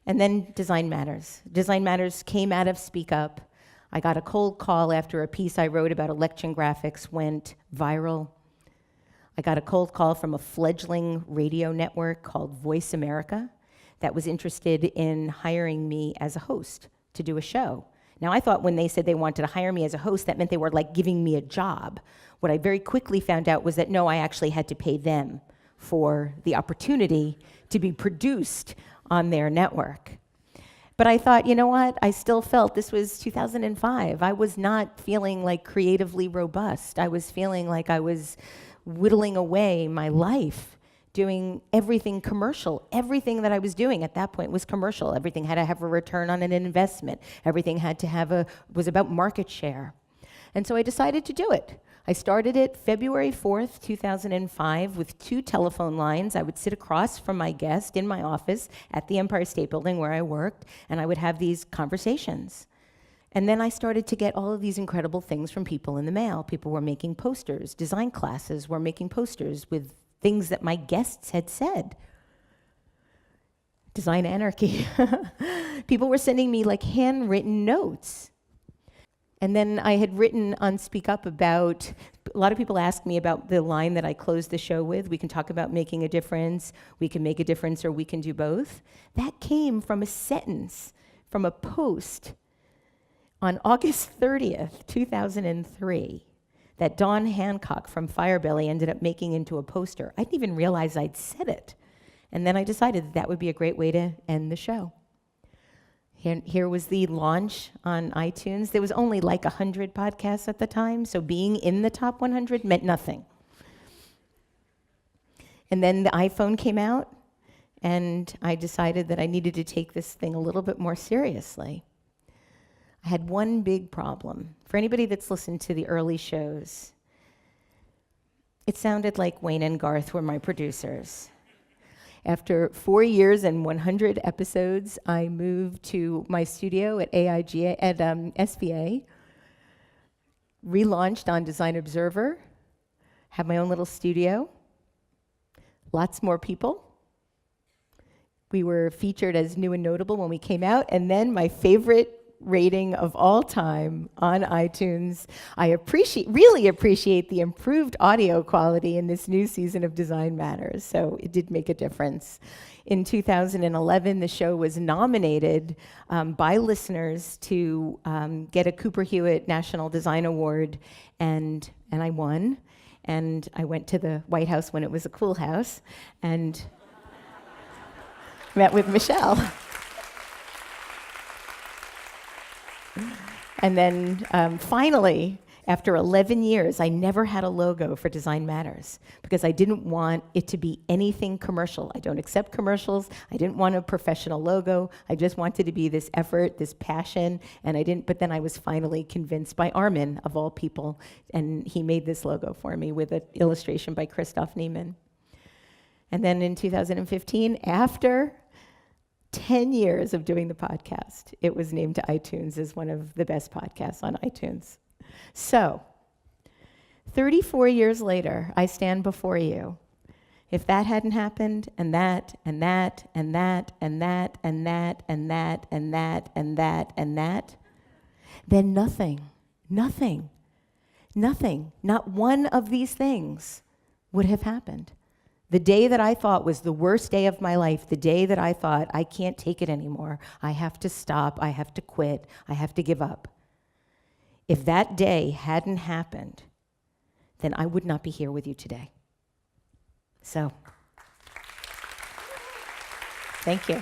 And then Design Matters. Design Matters came out of Speak Up. I got a cold call after a piece I wrote about election graphics went viral. I got a cold call from a fledgling radio network called Voice America that was interested in hiring me as a host to do a show. Now, I thought when they said they wanted to hire me as a host, that meant they were like giving me a job. What I very quickly found out was that no, I actually had to pay them for the opportunity to be produced on their network. But I thought, you know what? I still felt, this was 2005. I was not feeling like creatively robust. I was feeling like I was whittling away my life, doing everything commercial. Everything that I was doing at that point was commercial. Everything had to have a return on an investment. Everything had to was about market share. And so I decided to do it. I started it February 4th, 2005, with 2 telephone lines. I would sit across from my guest in my office at the Empire State Building where I worked, and I would have these conversations. And then I started to get all of these incredible things from people in the mail. People were making posters. Design classes were making posters with things that my guests had said. Design anarchy. People were sending me like handwritten notes. And then I had written on Speak Up about, a lot of people ask me about the line that I closed the show with, we can talk about making a difference, we can make a difference, or we can do both. That came from a sentence, from a post on August 30th, 2003, that Dawn Hancock from Firebelly ended up making into a poster. I didn't even realize I'd said it. And then I decided that would be a great way to end the show. Here was the launch on iTunes. There was only like 100 podcasts at the time, so being in the top 100 meant nothing. And then the iPhone came out, and I decided that I needed to take this thing a little bit more seriously. I had one big problem. For anybody that's listened to the early shows, it sounded like Wayne and Garth were my producers. After 4 years and 100 episodes, I moved to my studio at SVA, relaunched on Design Observer, had my own little studio, lots more people. We were featured as new and notable when we came out, and then my favorite rating of all time on iTunes. I really appreciate the improved audio quality in this new season of Design Matters, so it did make a difference. In 2011, the show was nominated by listeners to get a Cooper Hewitt National Design Award, and I won. And I went to the White House when it was a cool house, and met with Michelle. And then finally, after 11 years, I never had a logo for Design Matters because I didn't want it to be anything commercial. I don't accept commercials. I didn't want a professional logo. I just wanted to be this effort, this passion, and I didn't. But then I was finally convinced by Armin, of all people, and he made this logo for me with an illustration by Christoph Niemann. And then in 2015, after 10 years of doing the podcast, it was named to iTunes as one of the best podcasts on iTunes. So, 34 years later, I stand before you. If that hadn't happened, and that, and that, and that, and that, and that, and that, and that, and that, and that, then nothing, not one of these things would have happened. The day that I thought was the worst day of my life, the day that I thought, I can't take it anymore, I have to stop, I have to quit, I have to give up. If that day hadn't happened, then I would not be here with you today. So, thank you.